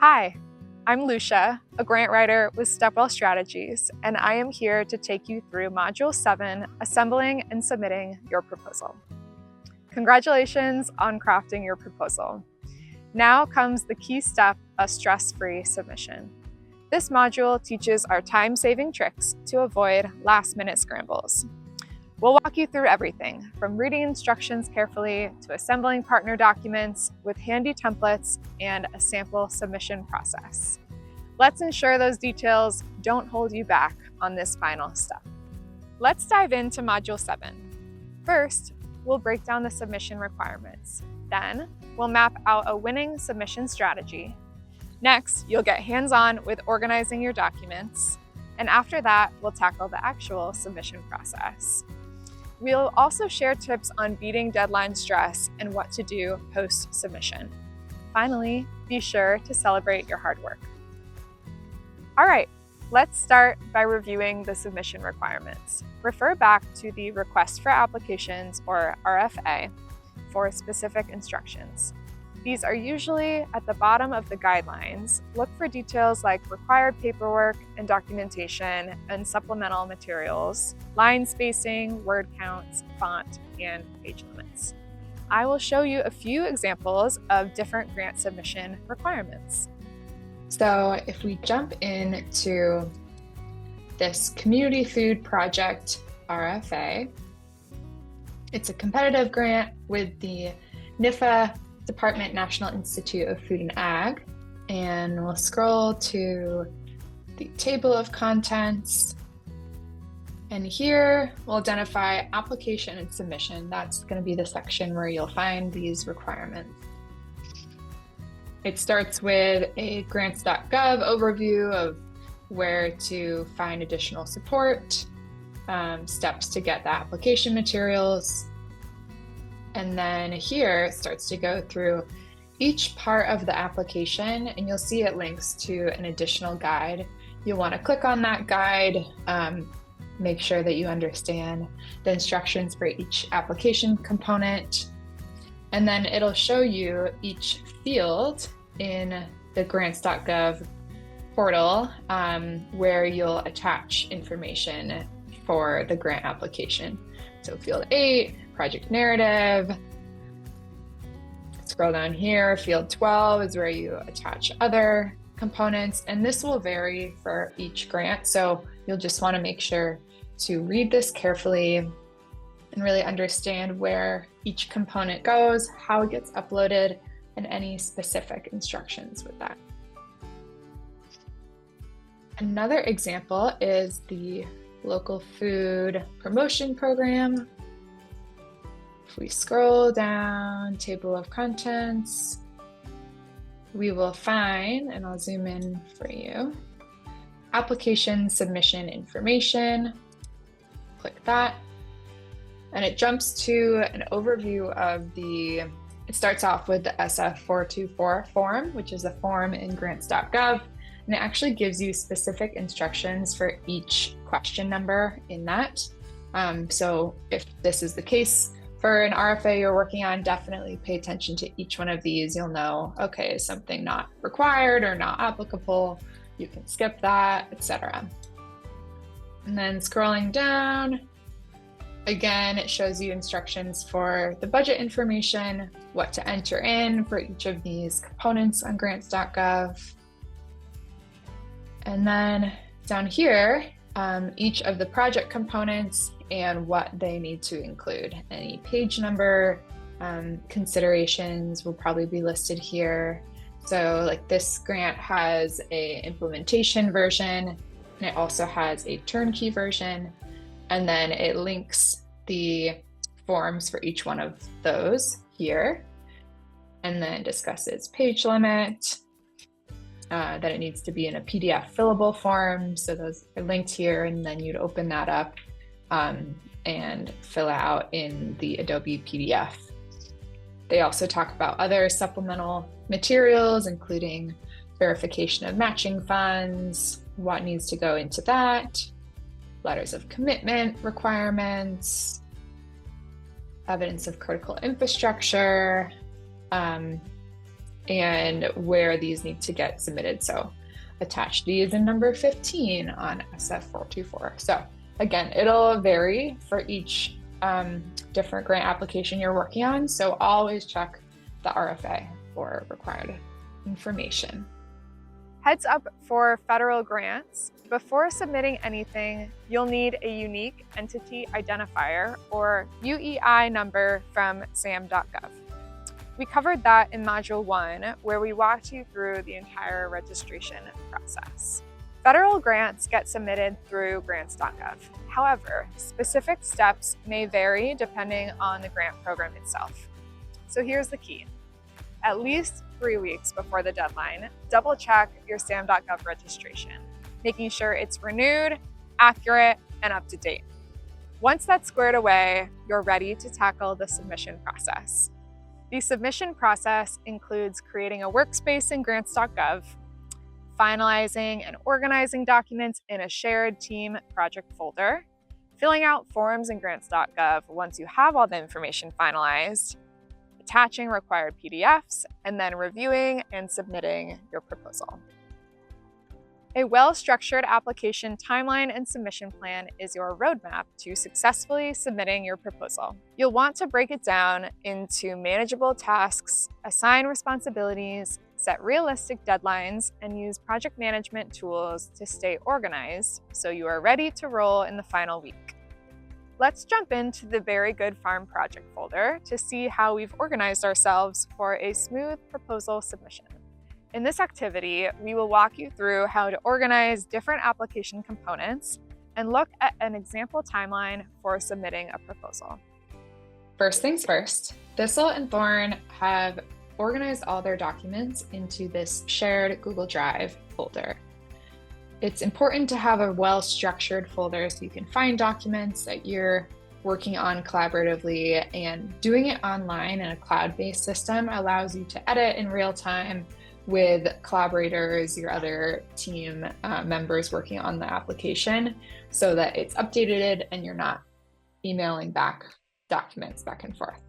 Hi, I'm Lucia, a grant writer with Stepwell Strategies, and I am here to take you through Module 7, Assembling and Submitting Your Proposal. Congratulations on crafting your proposal. Now comes the key step, a stress-free submission. This module teaches our time-saving tricks to avoid last-minute scrambles. We'll walk you through everything, from reading instructions carefully to assembling partner documents with handy templates and a sample submission process. Let's ensure those details don't hold you back on this final step. Let's dive into Module 7. First, we'll break down the submission requirements. Then, we'll map out a winning submission strategy. Next, you'll get hands-on with organizing your documents. And after that, we'll tackle the actual submission process. We'll also share tips on beating deadline stress and what to do post-submission. Finally, be sure to celebrate your hard work. All right, let's start by reviewing the submission requirements. Refer back to the Request for Applications, or RFA, for specific instructions. These are usually at the bottom of the guidelines. Look for details like required paperwork and documentation and supplemental materials, line spacing, word counts, font, and page limits. I will show you a few examples of different grant submission requirements. So if we jump into this Community Food Project RFA, it's a competitive grant with the NIFA Department National Institute of Food and Ag, and we'll scroll to the table of contents, and here we'll identify application and submission. That's going to be the section where you'll find these requirements. It starts with a grants.gov overview of where to find additional support, steps to get the application materials. And then here it starts to go through each part of the application, and you'll see it links to an additional guide. You'll want to click on that guide, make sure that you understand the instructions for each application component, and then it'll show you each field in the grants.gov portal where you'll attach information for the grant application. So field 8, project narrative. Scroll down here, field 12 is where you attach other components, and this will vary for each grant. So you'll just want to make sure to read this carefully and really understand where each component goes, how it gets uploaded, and any specific instructions with that. Another example is the Local Food Promotion Program. If we scroll down, table of contents, we will find, and I'll zoom in for you, application submission information. Click that, and it jumps to an overview of it starts off with the SF424 form, which is a form in grants.gov, and it actually gives you specific instructions for each question number in that. So if this is the case for an RFA you're working on, definitely pay attention to each one of these. You'll know, okay, is something not required or not applicable? You can skip that, etc. And then scrolling down, again, it shows you instructions for the budget information, what to enter in for each of these components on grants.gov. And then down here, each of the project components and what they need to include. Any page number considerations will probably be listed here. So like this grant has a implementation version, and it also has a turnkey version, and then it links the forms for each one of those here, and then discusses page limit, that it needs to be in a PDF fillable form. So those are linked here, and then you'd open that up and fill out in the Adobe PDF. They also talk about other supplemental materials, including verification of matching funds, what needs to go into that, letters of commitment requirements, evidence of critical infrastructure, and where these need to get submitted. So attach these in number 15 on SF424. So again, it'll vary for each different grant application you're working on. So always check the RFA for required information. Heads up for federal grants. Before submitting anything, you'll need a unique entity identifier or UEI number from SAM.gov. We covered that in Module 1, where we walked you through the entire registration process. Federal grants get submitted through grants.gov. However, specific steps may vary depending on the grant program itself. So here's the key. At least 3 weeks before the deadline, double check your SAM.gov registration, making sure it's renewed, accurate, and up to date. Once that's squared away, you're ready to tackle the submission process. The submission process includes creating a workspace in grants.gov, finalizing and organizing documents in a shared team project folder, filling out forms in grants.gov once you have all the information finalized, attaching required PDFs, and then reviewing and submitting your proposal. A well-structured application timeline and submission plan is your roadmap to successfully submitting your proposal. You'll want to break it down into manageable tasks, assign responsibilities, set realistic deadlines, and use project management tools to stay organized so you are ready to roll in the final week. Let's jump into the Very Good Farm project folder to see how we've organized ourselves for a smooth proposal submission. In this activity, we will walk you through how to organize different application components and look at an example timeline for submitting a proposal. First things first, Thistle and Thorn have organized all their documents into this shared Google Drive folder. It's important to have a well-structured folder so you can find documents that you're working on collaboratively, and doing it online in a cloud-based system allows you to edit in real time with collaborators, your other team members working on the application, so that it's updated and you're not emailing back documents back and forth.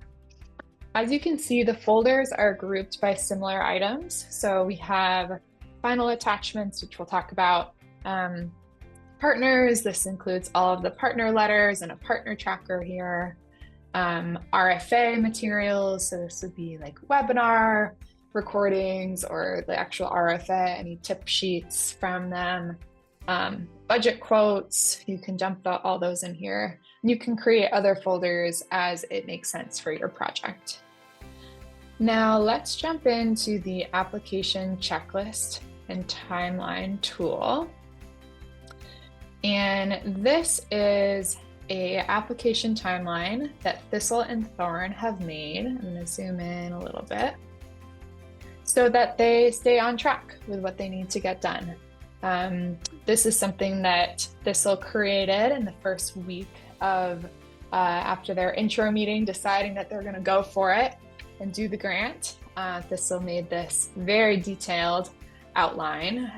As you can see, the folders are grouped by similar items. So we have final attachments, which we'll talk about. Partners, this includes all of the partner letters and a partner tracker here. RFA materials, so this would be like webinar recordings or the actual RFA, any tip sheets from them. Budget quotes, you can dump all those in here. You can create other folders as it makes sense for your project. Now let's jump into the application checklist and timeline tool. And this is a application timeline that Thistle and Thorn have made. I'm going to zoom in a little bit so that they stay on track with what they need to get done. This is something that Thistle created in the first week of after their intro meeting, deciding that they're going to go for it and do the grant. Thistle made this very detailed outline.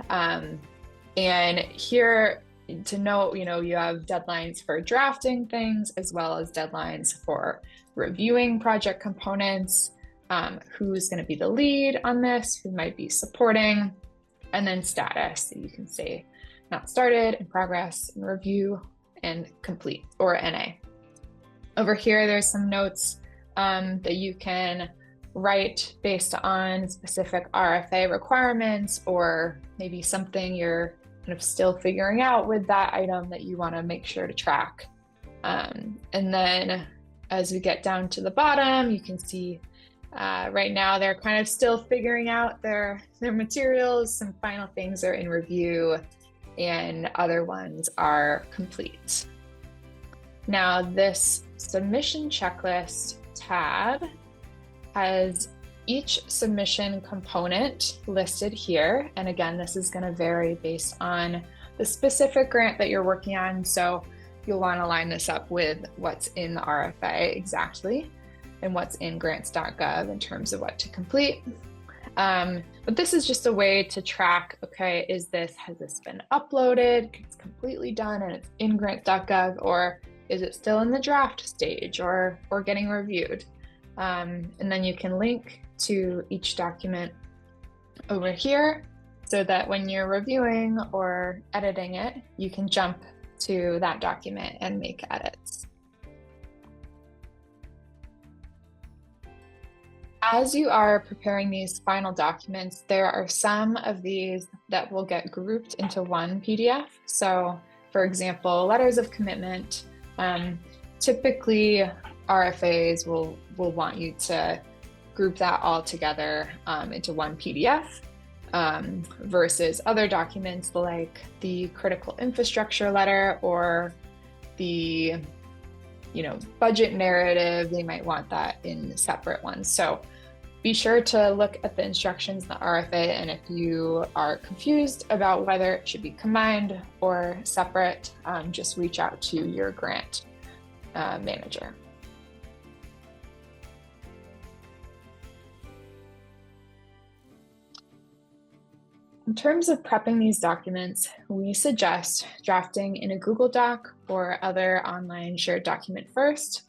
And here to note, you have deadlines for drafting things as well as deadlines for reviewing project components, who's going to be the lead on this, who might be supporting, and then status. So you can say not started, in progress, in review, and complete, or NA. Over here, there's some notes that you can write based on specific RFA requirements, or maybe something you're kind of still figuring out with that item that you want to make sure to track. And then as we get down to the bottom, you can see right now they're kind of still figuring out their materials. Some final things are in review and other ones are complete. Now this submission checklist tab has each submission component listed here. And again, this is going to vary based on the specific grant that you're working on. So you'll want to line this up with what's in the RFA exactly and what's in grants.gov in terms of what to complete. But this is just a way to track, okay, has this been uploaded? It's completely done and it's in grants.gov, or is it still in the draft stage or getting reviewed? And then you can link to each document over here so that when you're reviewing or editing it, you can jump to that document and make edits. As you are preparing these final documents, there are some of these that will get grouped into one PDF. So, for example, letters of commitment, typically RFAs will want you to group that all together into one PDF versus other documents like the critical infrastructure letter or the budget narrative. They might want that in separate ones. So be sure to look at the instructions in the RFA, and if you are confused about whether it should be combined or separate, just reach out to your grant manager. In terms of prepping these documents, we suggest drafting in a Google Doc or other online shared document first,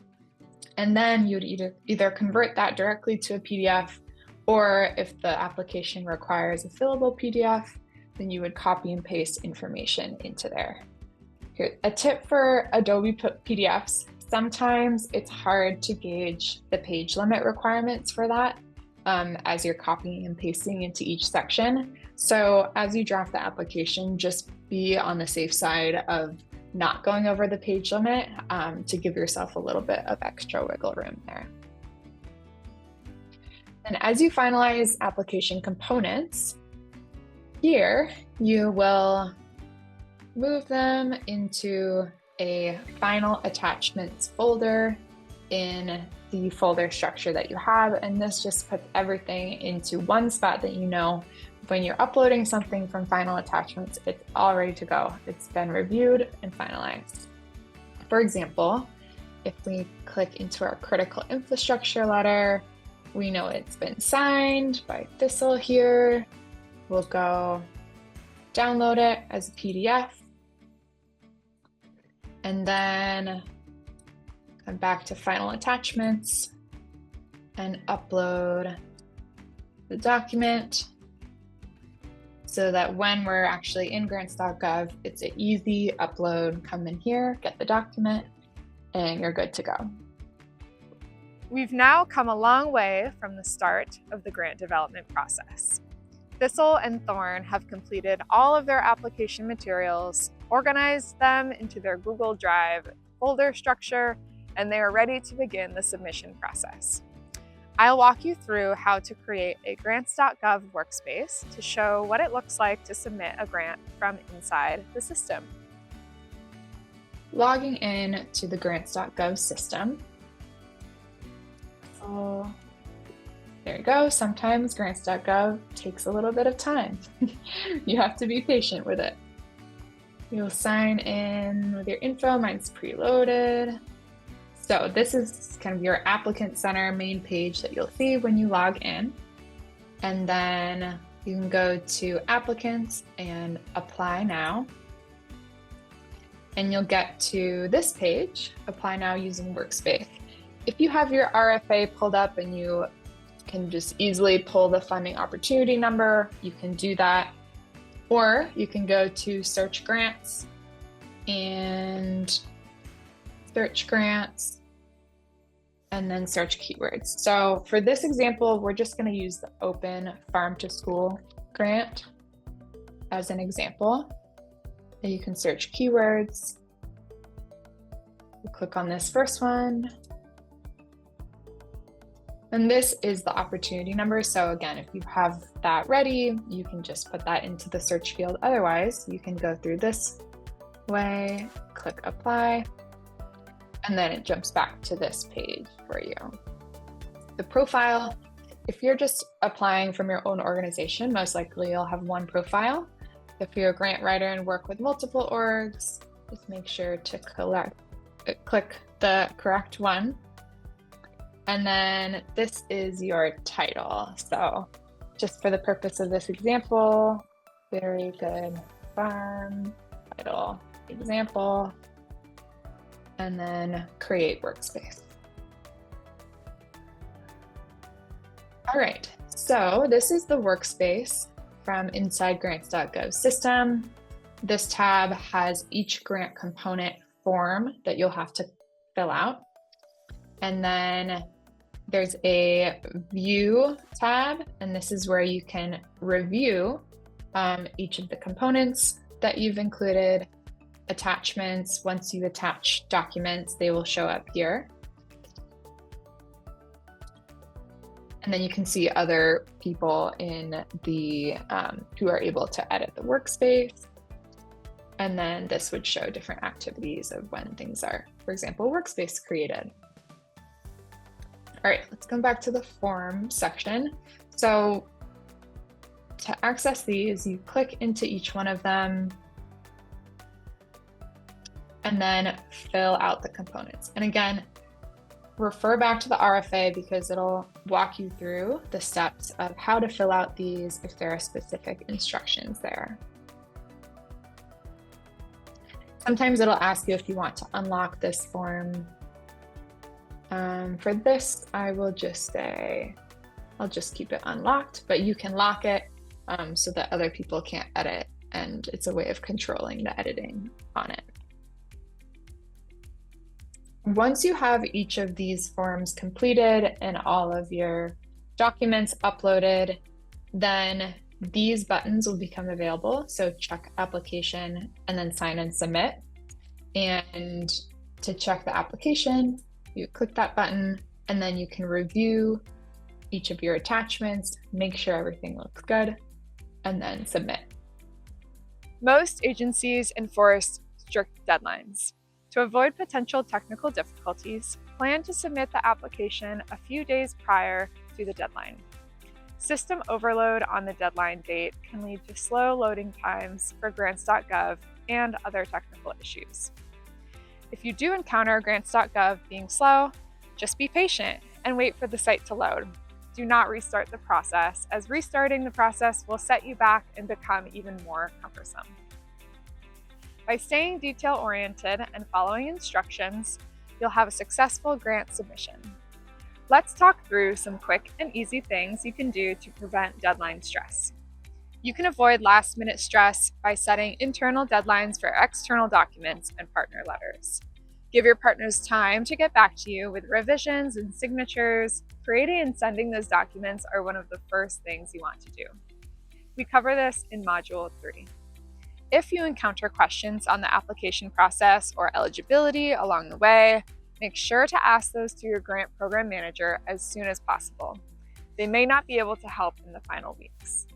and then you'd either convert that directly to a PDF, or if the application requires a fillable PDF, then you would copy and paste information into there. Here, a tip for Adobe PDFs, sometimes it's hard to gauge the page limit requirements for that as you're copying and pasting into each section. So as you draft the application, just be on the safe side of not going over the page limit to give yourself a little bit of extra wiggle room there. And as you finalize application components, here you will move them into a final attachments folder in the folder structure that you have. And this just puts everything into one spot that you know when you're uploading something from final attachments, it's all ready to go. It's been reviewed and finalized. For example, if we click into our critical infrastructure letter, we know it's been signed by Thistle here. We'll go download it as a PDF. And then come back to final attachments and upload the document so that when we're actually in grants.gov, it's an easy upload. Come in here, get the document, and you're good to go. We've now come a long way from the start of the grant development process. Thistle and Thorn have completed all of their application materials, organized them into their Google Drive folder structure, and they are ready to begin the submission process. I'll walk you through how to create a grants.gov workspace to show what it looks like to submit a grant from inside the system. Logging in to the grants.gov system. So there you go. Sometimes grants.gov takes a little bit of time. You have to be patient with it. You'll sign in with your info. Mine's preloaded. So this is kind of your applicant center main page that you'll see when you log in. And then you can go to applicants and apply now. And you'll get to this page, apply now using Workspace. If you have your RFA pulled up and you can just easily pull the funding opportunity number, you can do that. Or you can go to search grants and search grants and then search keywords. So for this example, we're just going to use the Open Farm to School grant as an example. And you can search keywords. We'll click on this first one. And this is the opportunity number. So again, if you have that ready, you can just put that into the search field. Otherwise, you can go through this way, click apply, and then it jumps back to this page for you. The profile, if you're just applying from your own organization, most likely you'll have one profile. If you're a grant writer and work with multiple orgs, just make sure to click the correct one. And then this is your title. So just for the purpose of this example, very good farm title example, and then create workspace. All right, So this is the workspace from inside grants.gov system. This tab has each grant component form that you'll have to fill out. And then there's a view tab, and this is where you can review each of the components that you've included, attachments. Once you attach documents, they will show up here. And then you can see other people in the who are able to edit the workspace. And then this would show different activities of when things are, for example, workspace created. All right, let's come back to the form section. So to access these, you click into each one of them and then fill out the components. And again, refer back to the RFA because it'll walk you through the steps of how to fill out these if there are specific instructions there. Sometimes it'll ask you if you want to unlock this form. For this, I will just say, I'll just keep it unlocked, but you can lock it so that other people can't edit, and it's a way of controlling the editing on it. Once you have each of these forms completed and all of your documents uploaded, then these buttons will become available. So check application and then sign and submit. And to check the application, you click that button and then you can review each of your attachments, make sure everything looks good, and then submit. Most agencies enforce strict deadlines. To avoid potential technical difficulties, plan to submit the application a few days prior to the deadline. System overload on the deadline date can lead to slow loading times for grants.gov and other technical issues. If you do encounter grants.gov being slow, just be patient and wait for the site to load. Do not restart the process, as restarting the process will set you back and become even more cumbersome. By staying detail-oriented and following instructions, you'll have a successful grant submission. Let's talk through some quick and easy things you can do to prevent deadline stress. You can avoid last-minute stress by setting internal deadlines for external documents and partner letters. Give your partners time to get back to you with revisions and signatures. Creating and sending those documents are one of the first things you want to do. We cover this in Module 3. If you encounter questions on the application process or eligibility along the way, make sure to ask those to your grant program manager as soon as possible. They may not be able to help in the final weeks.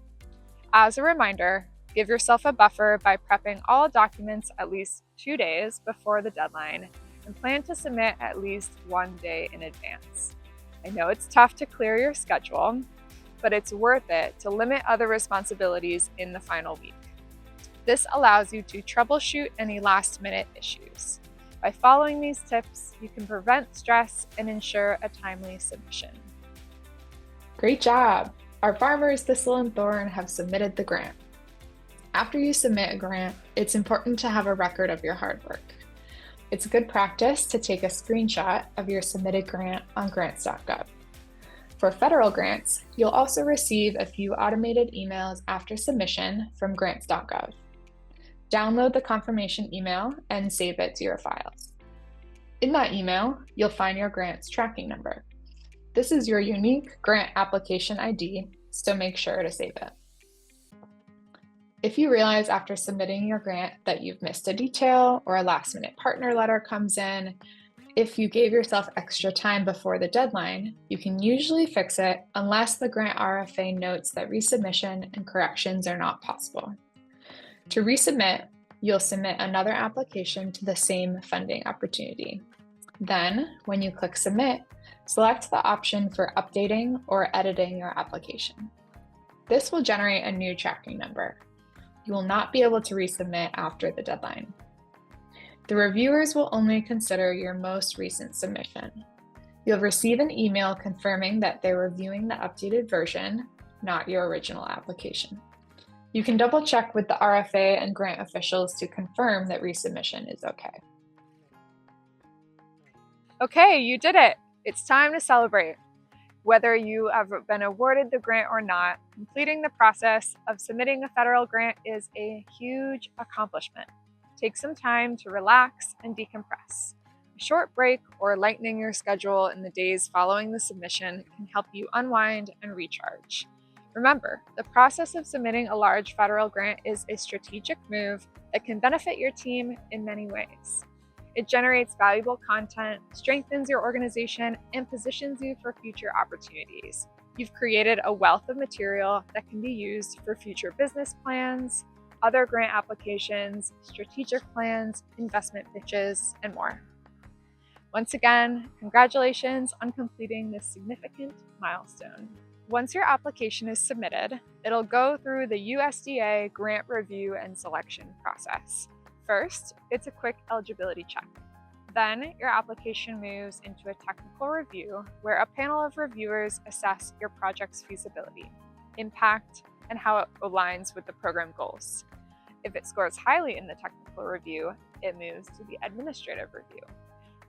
As a reminder, give yourself a buffer by prepping all documents at least 2 days before the deadline and plan to submit at least 1 day in advance. I know it's tough to clear your schedule, but it's worth it to limit other responsibilities in the final week. This allows you to troubleshoot any last-minute issues. By following these tips, you can prevent stress and ensure a timely submission. Great job! Our farmers, Thistle and Thorn, have submitted the grant. After you submit a grant, it's important to have a record of your hard work. It's good practice to take a screenshot of your submitted grant on grants.gov. For federal grants, you'll also receive a few automated emails after submission from grants.gov. Download the confirmation email and save it to your files. In that email, you'll find your grant's tracking number. This is your unique grant application ID, so make sure to save it. If you realize after submitting your grant that you've missed a detail or a last-minute partner letter comes in, if you gave yourself extra time before the deadline, you can usually fix it unless the grant RFA notes that resubmission and corrections are not possible. To resubmit, you'll submit another application to the same funding opportunity. Then, when you click Submit, select the option for updating or editing your application. This will generate a new tracking number. You will not be able to resubmit after the deadline. The reviewers will only consider your most recent submission. You'll receive an email confirming that they're reviewing the updated version, not your original application. You can double check with the RFA and grant officials to confirm that resubmission is okay. Okay, you did it! It's time to celebrate. Whether you have been awarded the grant or not, completing the process of submitting a federal grant is a huge accomplishment. Take some time to relax and decompress. A short break or lightening your schedule in the days following the submission can help you unwind and recharge. Remember, the process of submitting a large federal grant is a strategic move that can benefit your team in many ways. It generates valuable content, strengthens your organization, and positions you for future opportunities. You've created a wealth of material that can be used for future business plans, other grant applications, strategic plans, investment pitches, and more. Once again, congratulations on completing this significant milestone. Once your application is submitted, it'll go through the USDA grant review and selection process. First, it's a quick eligibility check. Then, your application moves into a technical review where a panel of reviewers assess your project's feasibility, impact, and how it aligns with the program goals. If it scores highly in the technical review, it moves to the administrative review.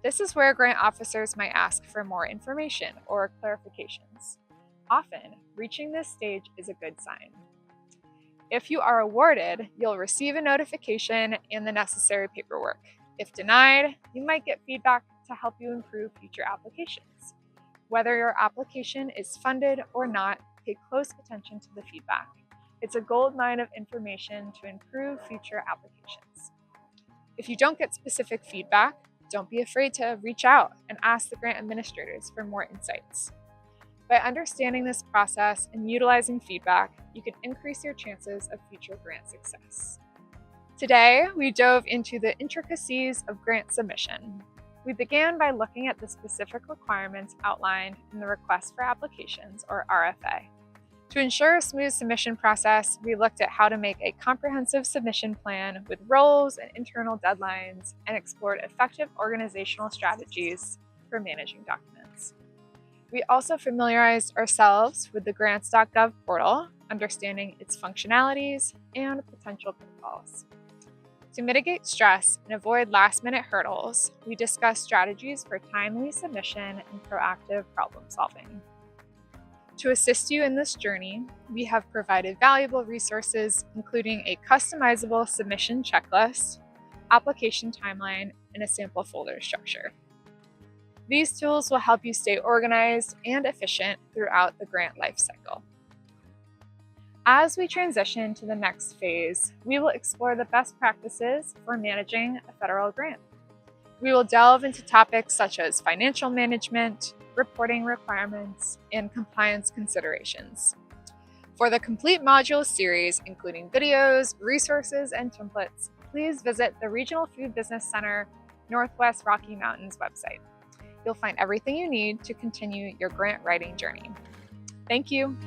This is where grant officers might ask for more information or clarifications. Often, reaching this stage is a good sign. If you are awarded, you'll receive a notification and the necessary paperwork. If denied, you might get feedback to help you improve future applications. Whether your application is funded or not, pay close attention to the feedback. It's a goldmine of information to improve future applications. If you don't get specific feedback, don't be afraid to reach out and ask the grant administrators for more insights. By understanding this process and utilizing feedback, you can increase your chances of future grant success. Today, we dove into the intricacies of grant submission. We began by looking at the specific requirements outlined in the Request for Applications, or RFA. To ensure a smooth submission process, we looked at how to make a comprehensive submission plan with roles and internal deadlines and explored effective organizational strategies for managing documents. We also familiarized ourselves with the grants.gov portal, understanding its functionalities and potential pitfalls. To mitigate stress and avoid last-minute hurdles, we discussed strategies for timely submission and proactive problem solving. To assist you in this journey, we have provided valuable resources, including a customizable submission checklist, application timeline, and a sample folder structure. These tools will help you stay organized and efficient throughout the grant lifecycle. As we transition to the next phase, we will explore the best practices for managing a federal grant. We will delve into topics such as financial management, reporting requirements, and compliance considerations. For the complete module series, including videos, resources, and templates, please visit the Regional Food Business Center Northwest Rocky Mountains website. You'll find everything you need to continue your grant writing journey. Thank you.